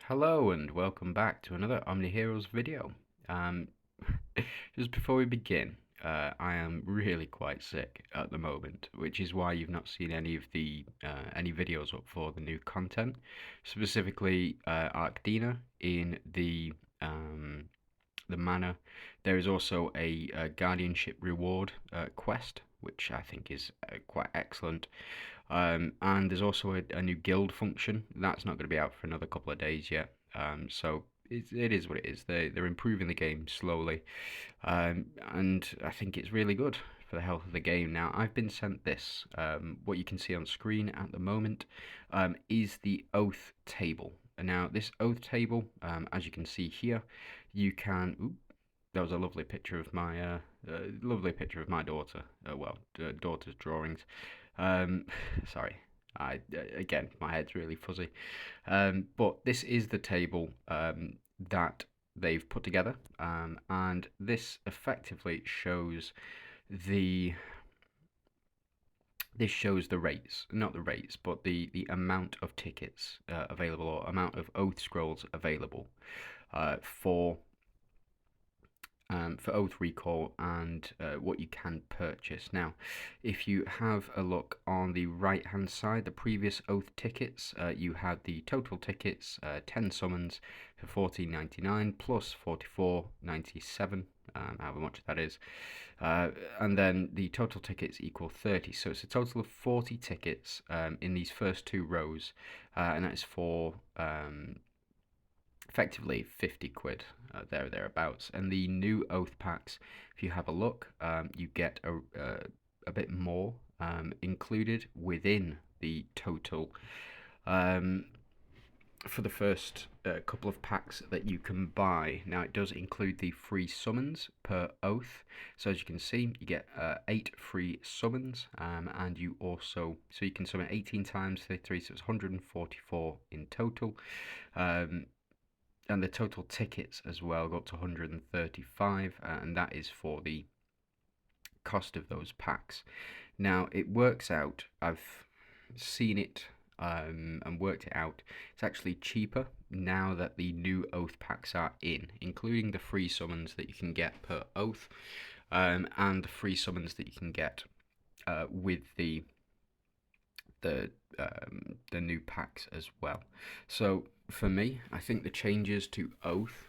Hello and welcome back to another OmniHeroes video. Um, just before we begin, I am really quite sick at the moment, which is why you've not seen any of the any videos up for the new content, specifically Arcdina in the manor. There is also a guardianship reward quest, which I think is quite excellent. And there's also a new guild function. That's not going to be out for another couple of days yet. So it is what it is. They're improving the game slowly, and I think it's really good for the health of the game. Now, I've been sent this. What you can see on screen at the moment is the oath table. And now, this oath table, as you can see here, you can. Oop, that was a lovely picture of my daughter. Daughter's drawings. Um, sorry, again, my head's really fuzzy. But this is the table that they've put together, and this effectively shows the rates, not the rates, but the amount of tickets available, or amount of oath scrolls available for Oath Recall, and what you can purchase. Now, if you have a look on the right hand side, the previous Oath tickets, you had the total tickets, 10 summons for $14.99 plus $44.97, however much that is, and then the total tickets equal 30, so it's a total of 40 tickets in these first two rows, and that's for effectively 50 quid, thereabouts. And the new oath packs, if you have a look, you get a bit more included within the total for the first couple of packs that you can buy. Now, it does include the free summons per oath, so as you can see, you get 8 free summons, and you also, so you can summon 18 times 33, so it's 144 in total. And the total tickets as well go up to 135, and that is for the cost of those packs. Now, it works out, I've seen it and worked it out, it's actually cheaper now that the new oath packs are in, including the free summons that you can get per oath, and the free summons that you can get with the new packs as well. So for me, I think the changes to Oath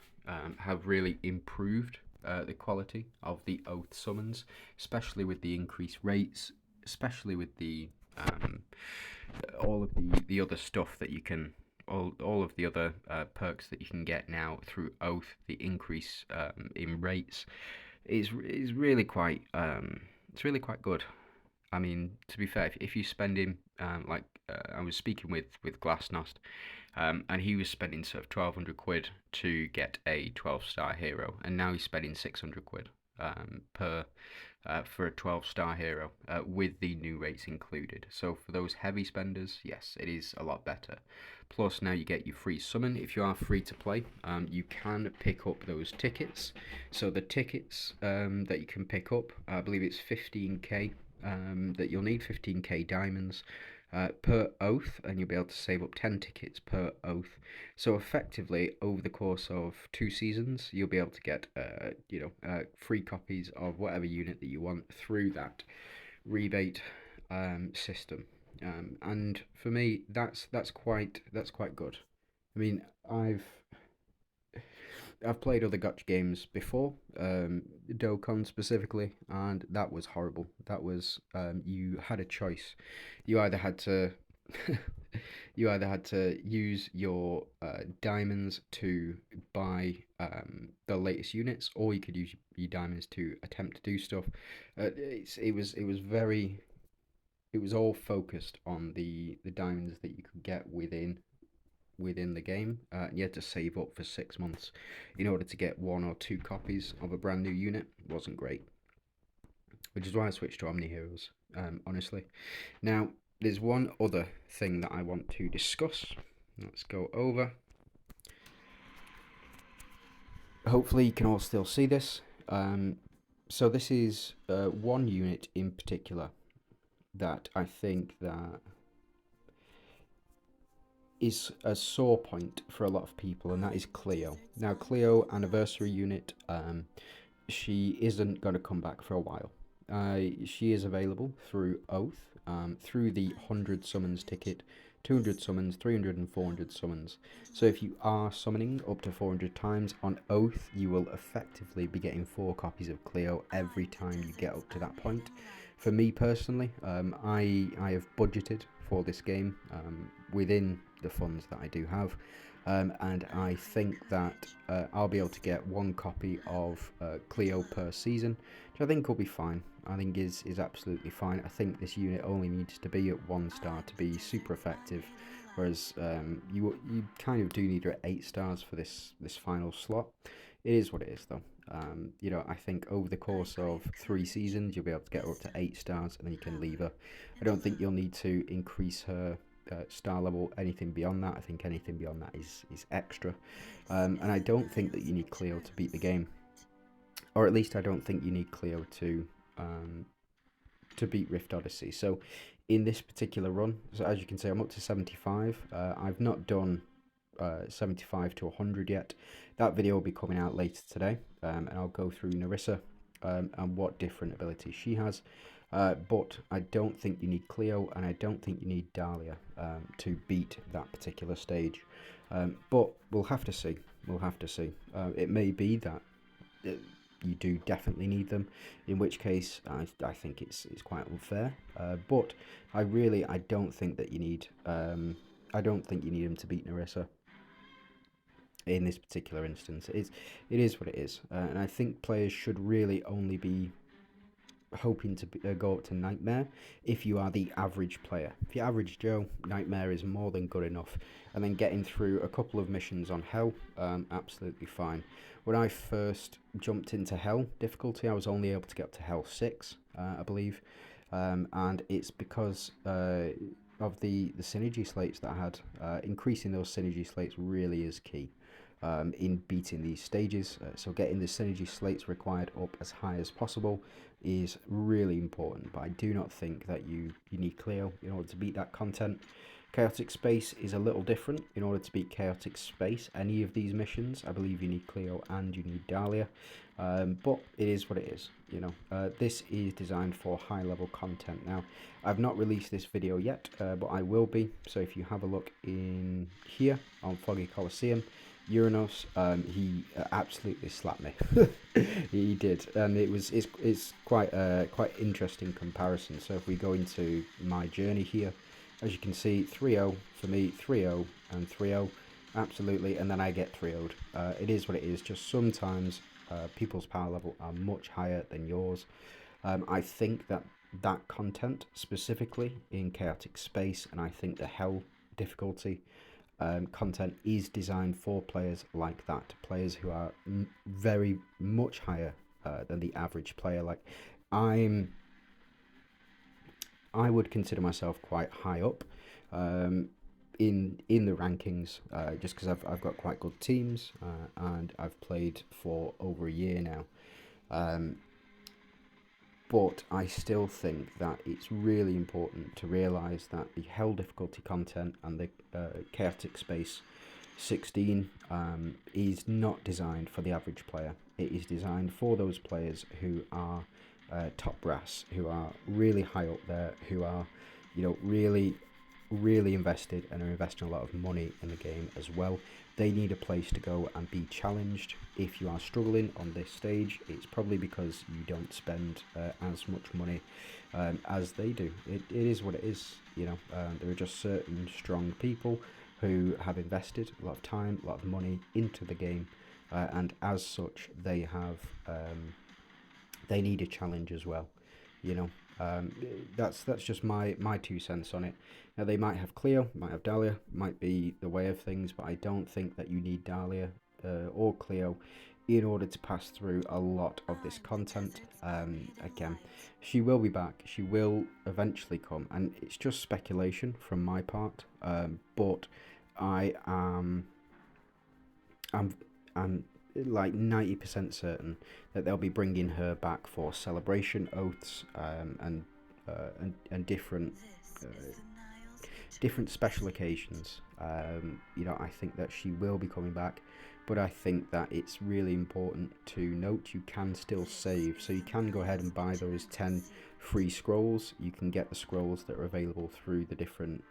have really improved the quality of the Oath summons, especially with the increased rates, especially with the all of the other stuff that you can, all of the other perks that you can get now through Oath. The increase in rates is really quite it's really quite good. I mean, to be fair, if you're spending I was speaking with Glasnost, and he was spending sort of 1,200 quid to get a 12-star hero, and now he's spending 600 quid per for a 12-star hero with the new rates included. So for those heavy spenders, yes, it is a lot better. Plus, now you get your free summon. If you are free to play, you can pick up those tickets. So the tickets that you can pick up, I believe it's 15k. That you'll need 15k diamonds per oath, and you'll be able to save up 10 tickets per oath. So effectively, over the course of 2 seasons, you'll be able to get free copies of whatever unit that you want through that rebate system. And for me, that's quite good. I mean, I've played other gacha games before, Dokkan specifically, and that was horrible. That was you had a choice. You either had to use your diamonds to buy the latest units, or you could use your diamonds to attempt to do stuff. It was all focused on the diamonds that you could get within the game, and you had to save up for 6 months in order to get 1 or 2 copies of a brand new unit. It wasn't great, which is why I switched to OmniHeroes, honestly. Now, there's one other thing that I want to discuss. Let's go over. Hopefully you can all still see this. So this is one unit in particular that I think that is a sore point for a lot of people, and that is Cleo. Now, Cleo anniversary unit, she isn't going to come back for a while. She is available through Oath, through the 100 summons ticket, 200 summons, 300 and 400 summons. So if you are summoning up to 400 times on Oath, you will effectively be getting 4 copies of Cleo every time you get up to that point. For me personally, I have budgeted for this game within the funds that I do have, and I think that I'll be able to get 1 copy of Cleo per season, which I think will be fine. I think is absolutely fine. I think this unit only needs to be at 1 star to be super effective, whereas you kind of do need her at 8 stars for this final slot. It is what it is, though. You know, I think over the course of 3 seasons, you'll be able to get her up to 8 stars, and then you can leave her. I don't think you'll need to increase her star level anything beyond that. I think anything beyond that is extra. And I don't think that you need Cleo to beat the game. Or at least I don't think you need Cleo to beat Rift Odyssey. So in this particular run, so as you can see, I'm up to 75. I've not done 75 to 100 yet. That video will be coming out later today, and I'll go through Nerissa and what different abilities she has. But I don't think you need Cleo, and I don't think you need Dahlia to beat that particular stage. But we'll have to see. We'll have to see. It may be that you do definitely need them, in which case I think it's quite unfair. But I don't think that you need. I don't think you need them to beat Nerissa. In this particular instance, it is what it is, and I think players should really only be hoping to go up to Nightmare if you are the average player. If you're average Joe, Nightmare is more than good enough, and then getting through a couple of missions on Hell, absolutely fine. When I first jumped into Hell difficulty, I was only able to get up to Hell 6, I believe, and it's because of the synergy slates that I had. Increasing those synergy slates really is key in beating these stages. So getting the synergy slates required up as high as possible is really important, but I do not think that you need Cleo in order to beat that content. Chaotic Space is a little different. In order to beat Chaotic Space, any of these missions, I believe you need Cleo and you need Dahlia, but it is what it is. You know, this is designed for high level content. Now, I've not released this video yet, but I will be. So if you have a look in here on Foggy Coliseum, Uranos, he absolutely slapped me. He did, and it's quite interesting comparison. So if we go into my journey here, as you can see, 3-0 for me, 3-0 and 3-0, absolutely, and then I get 3-0'd. It is what it is. Just sometimes people's power level are much higher than yours. I think that content specifically in Chaotic Space, and I think the Hell difficulty content is designed for players like that, players who are very much higher than the average player. Like I would consider myself quite high up in the rankings, just because I've got quite good teams and I've played for over a year now. But I still think that it's really important to realise that the Hell difficulty content and the Chaotic Space 16 is not designed for the average player. It is designed for those players who are top brass, who are really high up there, who are, you know, really invested and are investing a lot of money in the game as well. They need a place to go and be challenged. If you are struggling on this stage, it's probably because you don't spend as much money as they do. It is what it is, you know. There are just certain strong people who have invested a lot of time, a lot of money into the game, and as such, they have they need a challenge as well, you know. That's just my 2 cents on it. Now, they might have Cleo, might have Dahlia, might be the way of things, but I don't think that you need Dahlia or Cleo in order to pass through a lot of this content. Again, she will be back, she will eventually come, and it's just speculation from my part, but I'm like 90% certain that they'll be bringing her back for celebration oaths and different different special occasions. You know, I think that she will be coming back, but I think that it's really important to note you can still save. So you can go ahead and buy those 10 free scrolls. You can get the scrolls that are available through the different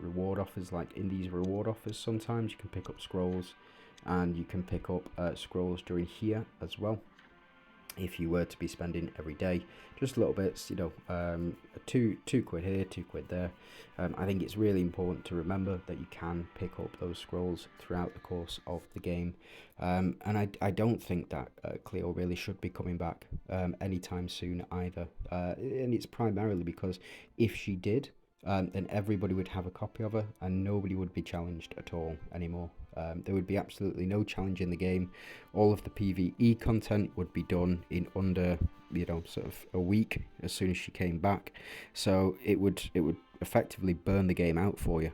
reward offers. Like in these reward offers, sometimes you can pick up scrolls, and you can pick up scrolls during here as well, if you were to be spending every day just little bits, you know, two quid here, 2 quid there. I think it's really important to remember that you can pick up those scrolls throughout the course of the game, and I don't think that Cleo really should be coming back anytime soon either, and it's primarily because if she did, then everybody would have a copy of her and nobody would be challenged at all anymore. There would be absolutely no challenge in the game. All of the PvE content would be done in under, you know, sort of a week as soon as she came back. So it would effectively burn the game out for you.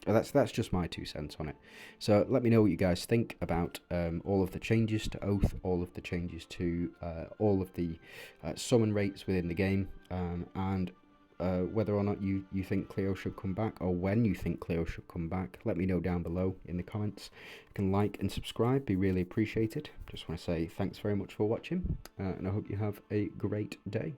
That's just my 2 cents on it. So let me know what you guys think about all of the changes to Oath, all of the changes to all of the summon rates within the game, and whether or not you think Cleo should come back, or when you think Cleo should come back. Let me know down below in the comments. You can like and subscribe, be really appreciated. Just want to say thanks very much for watching, and I hope you have a great day.